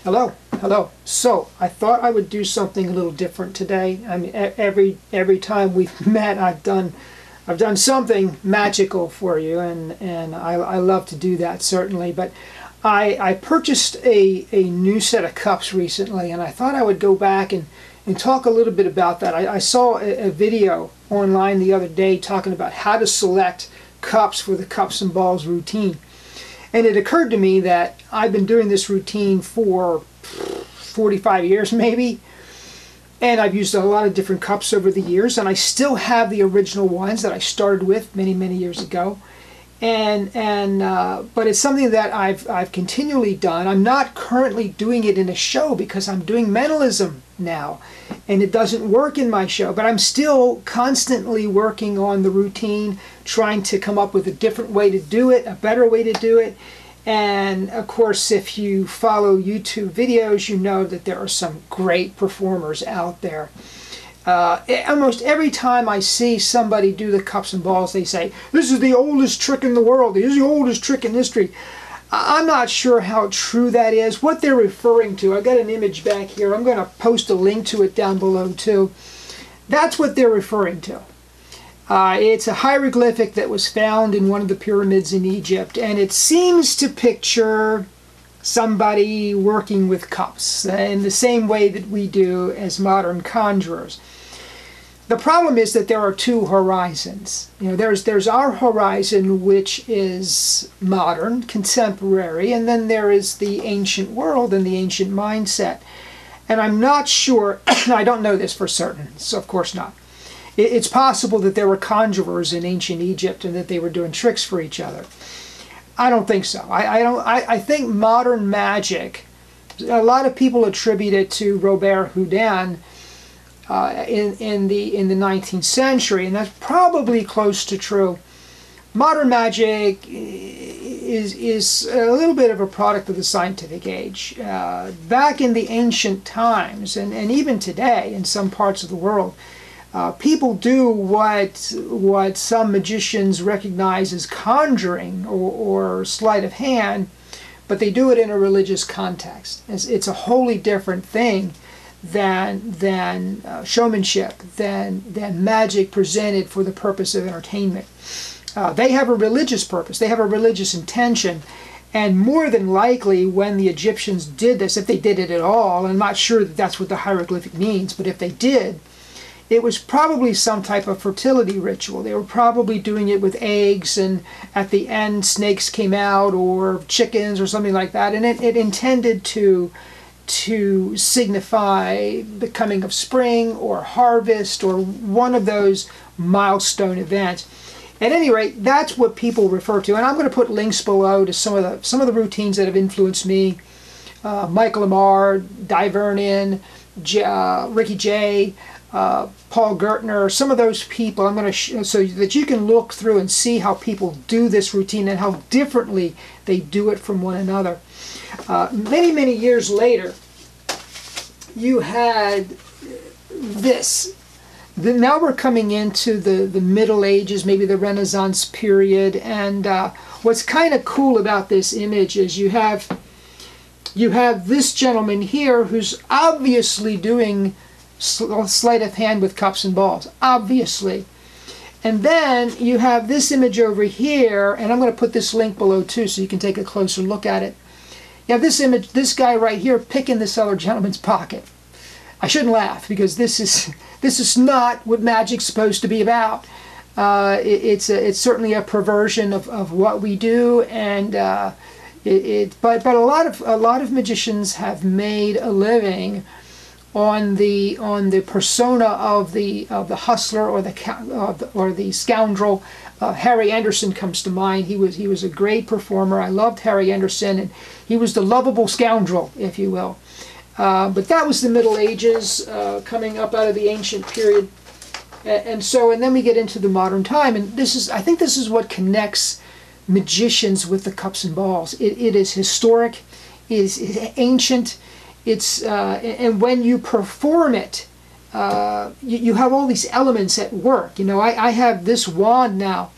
Hello, hello. So I thought I would do something a little different today. I mean, every time we've met, I've done something magical for you, and I love to do that, certainly. But I purchased a new set of cups recently, and I thought I would go back and talk a little bit about that. I saw a video online the other day talking about how to select cups for the cups and balls routine. And it occurred to me that I've been doing this routine for 45 years maybe, and I've used a lot of different cups over the years, and I still have the original ones that I started with many years ago. But it's something that I've continually done. I'm not currently doing it in a show because I'm doing mentalism now, and it doesn't work in my show. But I'm still constantly working on the routine, trying to come up with a different way to do it, a better way to do it. And of course, if you follow YouTube videos, you know that there are some great performers out there. Almost every time I see somebody do the cups and balls, they say, "This is the oldest trick in the world. This is the oldest trick in history." I'm not sure how true that is, what they're referring to. I've got an image back here. I'm going to post a link to it down below too. That's what they're referring to. It's a hieroglyphic that was found in one of the pyramids in Egypt, and it seems to picture somebody working with cups in the same way that we do as modern conjurers. The problem is that there are two horizons. You know, there's our horizon, which is modern, contemporary, and then there is the ancient world and the ancient mindset. And I'm not sure, I don't know this for certain, so of course not. It's possible that there were conjurers in ancient Egypt and that they were doing tricks for each other. I don't think so. I think modern magic, a lot of people attribute it to Robert Houdin in the 19th century, and that's probably close to true. Modern magic is a little bit of a product of the scientific age. Back in the ancient times, and even today in some parts of the world, people do what some magicians recognize as conjuring or sleight of hand, but they do it in a religious context. It's a wholly different thing than showmanship, than magic presented for the purpose of entertainment. They have a religious purpose. They have a religious intention. And more than likely, when the Egyptians did this, if they did it at all, I'm not sure that that's what the hieroglyphic means, but if they did, it was probably some type of fertility ritual. They were probably doing it with eggs, and at the end snakes came out, or chickens, or something like that. And it intended to signify the coming of spring or harvest or one of those milestone events. At any rate, that's what people refer to. And I'm going to put links below to some of the routines that have influenced me. Michael Ammar, Vernon, Ricky Jay, Paul Gertner, some of those people. I'm going to so that you can look through and see how people do this routine and how differently they do it from one another. Many years later, you had this. Now we're coming into the Middle Ages, maybe the Renaissance period, and what's kind of cool about this image is you have this gentleman here who's obviously doing sleight of hand with cups and balls, obviously. And then you have this image over here, and I'm going to put this link below too so you can take a closer look at it. You have this image, this guy right here picking this other gentleman's pocket. I shouldn't laugh because this is not what magic's supposed to be about. It's certainly a perversion of what we do, and but a lot of magicians have made a living on the persona of the hustler or the scoundrel. Harry Anderson comes to mind. He was a great performer. I loved Harry Anderson, and he was the lovable scoundrel, if you will. But that was the Middle Ages, coming up out of the ancient period, and then we get into the modern time, and I think this is what connects magicians with the cups and balls. It is historic, it is ancient. And when you perform it, you have all these elements at work. You know, I have this wand now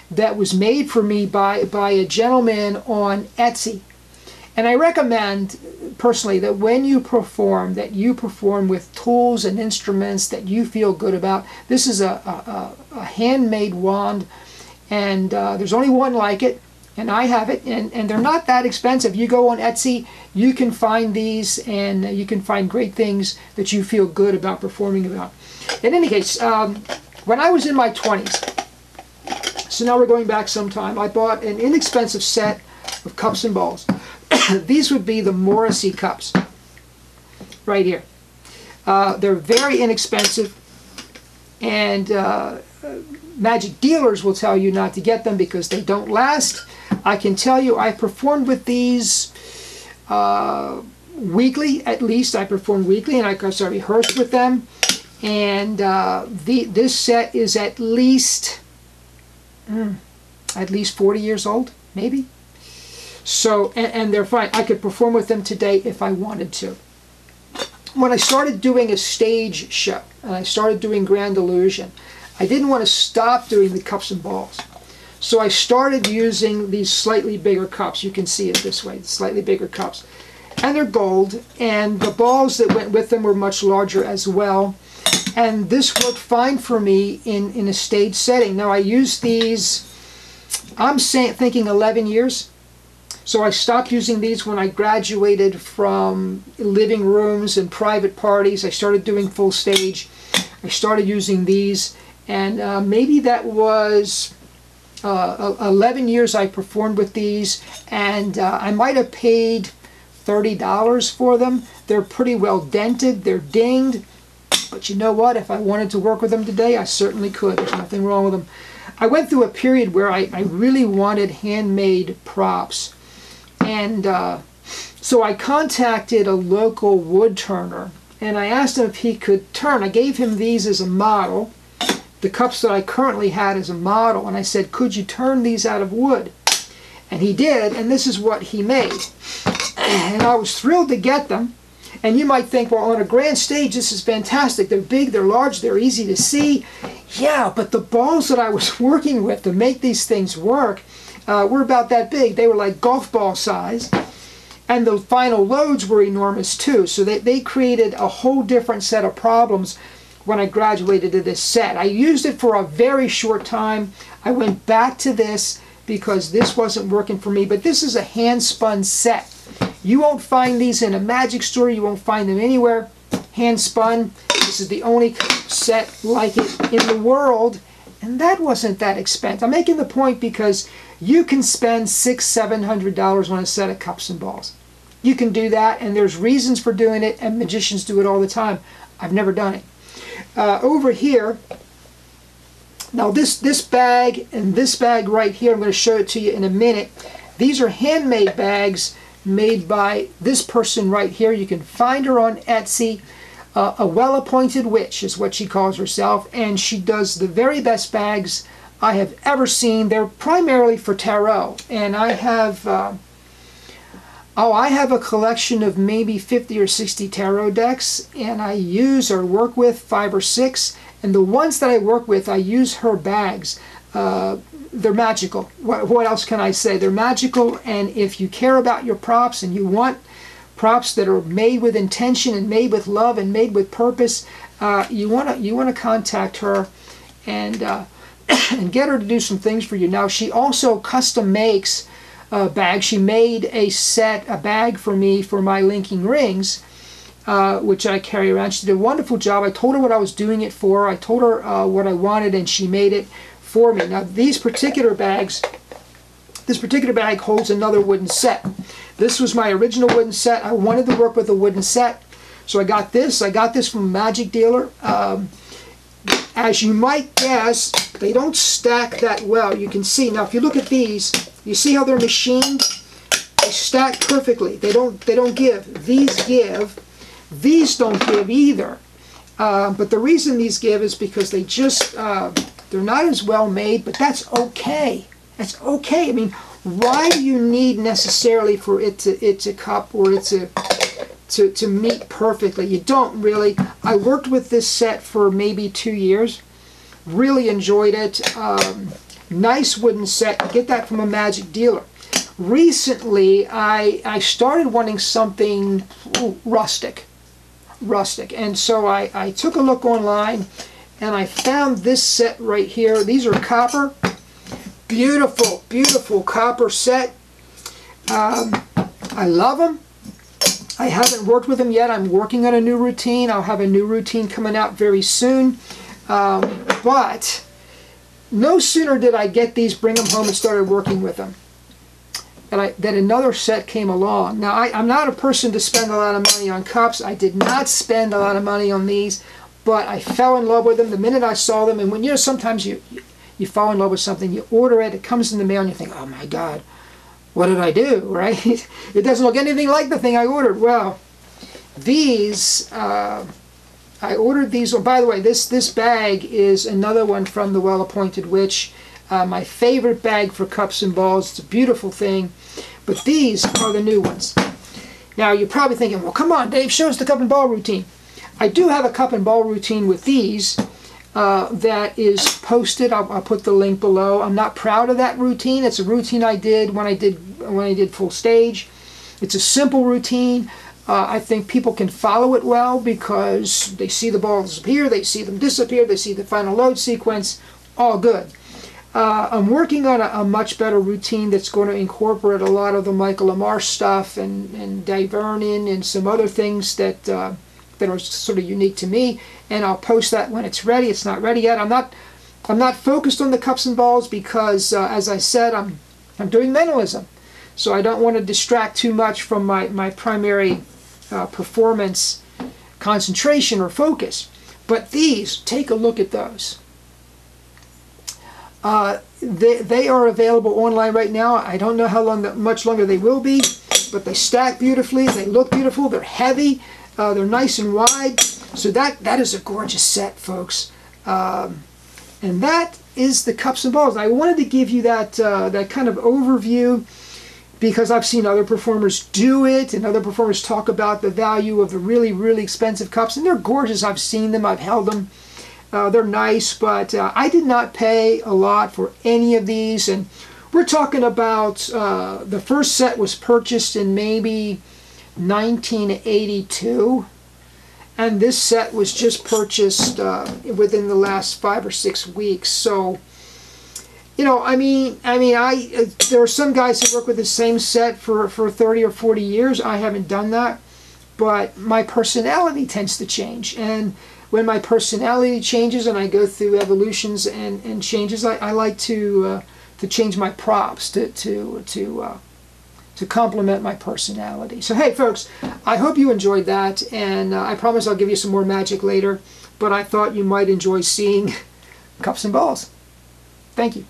that was made for me by a gentleman on Etsy, And I recommend personally that when you perform, that you perform with tools and instruments that you feel good about. This is a handmade wand, and there's only one like it, and I have it, and they're not that expensive. You go on Etsy, you can find these, and you can find great things that you feel good about performing about. In any case, when I was in my 20s, so now we're going back some time, I bought an inexpensive set of cups and bowls. These would be the Morrissey Cups, right here. They're very inexpensive, and magic dealers will tell you not to get them because they don't last. I can tell you I performed with these weekly, at least. I performed weekly, and I rehearsed with them. And this set is at least 40 years old, maybe. So, and they're fine. I could perform with them today if I wanted to. When I started doing a stage show, and I started doing Grand Illusion, I didn't want to stop doing the cups and balls. So I started using these slightly bigger cups. You can see it this way, slightly bigger cups. And they're gold, and the balls that went with them were much larger as well. And this worked fine for me in a stage setting. Now I used these, I'm thinking 11 years. So I stopped using these when I graduated from living rooms and private parties. I started doing full stage. I started using these, and maybe that was 11 years I performed with these, and I might have paid $30 for them. They're pretty well dented, they're dinged, but you know what? If I wanted to work with them today, I certainly could. There's nothing wrong with them. I went through a period where I really wanted handmade props. And so I contacted a local wood turner, and I asked him if he could turn. I gave him these as a model, the cups that I currently had as a model, and I said, could you turn these out of wood? And he did, and this is what he made. And I was thrilled to get them. And you might think, well, on a grand stage, this is fantastic. They're big, they're large, they're easy to see. Yeah, but the balls that I was working with to make these things work were about that big. They were like golf ball size, and the final loads were enormous too. So they created a whole different set of problems when I graduated to this set. I used it for a very short time. I went back to this because this wasn't working for me, but this is a hand-spun set. You won't find these in a magic store. You won't find them anywhere. Hand-spun. This is the only set like it in the world, and that wasn't that expensive. I'm making the point because you can spend $600–700 on a set of cups and balls. You can do that, and there's reasons for doing it, and magicians do it all the time. I've never done it. Over here, now this bag and this bag right here, I'm going to show it to you in a minute. These are handmade bags made by this person right here. You can find her on Etsy. A well-appointed witch is what she calls herself, and she does the very best bags I have ever seen. They're primarily for tarot, and I have a collection of maybe 50 or 60 tarot decks, and I use or work with 5 or 6, and the ones that I work with, I use her bags. They're magical. What else can I say? They're magical, and if you care about your props and you want props that are made with intention and made with love and made with purpose, you want to contact her and and get her to do some things for you. Now, she also custom makes bags. She made a bag for me for my linking rings, which I carry around. She did a wonderful job. I told her what I was doing it for. I told her what I wanted, and she made it for me. Now, these particular bags, this particular bag holds another wooden set. This was my original wooden set. I wanted to work with a wooden set, so I got this. I got this from a magic dealer. As you might guess, they don't stack that well. You can see now. If you look at these, you see how they're machined. They stack perfectly. They don't give. These give. These don't give either. But the reason these give is because they just they're not as well made. But that's okay. That's okay. I mean, why do you need necessarily for it to cup or it to meet perfectly? You don't really. I worked with this set for maybe 2 years. Really enjoyed it. Nice wooden set. You get that from a magic dealer. recently I started wanting something rustic. And so I took a look online and I found this set right here. These are copper. Beautiful, beautiful copper set. I love them. I haven't worked with them yet. I'm working on a new routine. I'll have a new routine coming out very soon. But no sooner did I get these, bring them home, and started working with them, that another set came along. Now, I'm not a person to spend a lot of money on cups. I did not spend a lot of money on these, but I fell in love with them the minute I saw them. And when, you know, sometimes you fall in love with something, you order it, it comes in the mail, and you think, oh my God, what did I do, right? It doesn't look anything like the thing I ordered. Well, these, I ordered these. Oh, by the way, this bag is another one from the Well-Appointed Witch. My favorite bag for cups and balls. It's a beautiful thing. But these are the new ones. Now, you're probably thinking, well, come on, Dave, show us the cup and ball routine. I do have a cup and ball routine with these that is posted. I'll put the link below. I'm not proud of that routine. It's a routine I did when I did full stage. It's a simple routine. I think people can follow it well because they see the balls appear, they see them disappear, they see the final load sequence. All good. I'm working on a much better routine that's going to incorporate a lot of the Michael Ammar stuff and Vernon and some other things that are sort of unique to me, and I'll post that when it's ready. It's not ready yet. I'm not focused on the cups and balls because, as I said, I'm doing mentalism, so I don't want to distract too much from my primary performance concentration or focus. But these, take a look at those. They are available online right now. I don't know how much longer they will be, but they stack beautifully. They look beautiful. They're heavy. They're nice and wide. So that is a gorgeous set, folks. And that is the cups and balls. I wanted to give you that kind of overview because I've seen other performers do it, and other performers talk about the value of the really, really expensive cups, and they're gorgeous. I've seen them. I've held them. They're nice, but I did not pay a lot for any of these. And we're talking about the first set was purchased in maybe 1982, and this set was just purchased within the last 5 or 6 weeks. So, you know, I mean, there are some guys who work with the same set for 30 or 40 years. I haven't done that, but my personality tends to change, and when my personality changes and I go through evolutions and changes, I like to change my props to complement my personality. So hey, folks, I hope you enjoyed that, and I promise I'll give you some more magic later. But I thought you might enjoy seeing cups and balls. Thank you.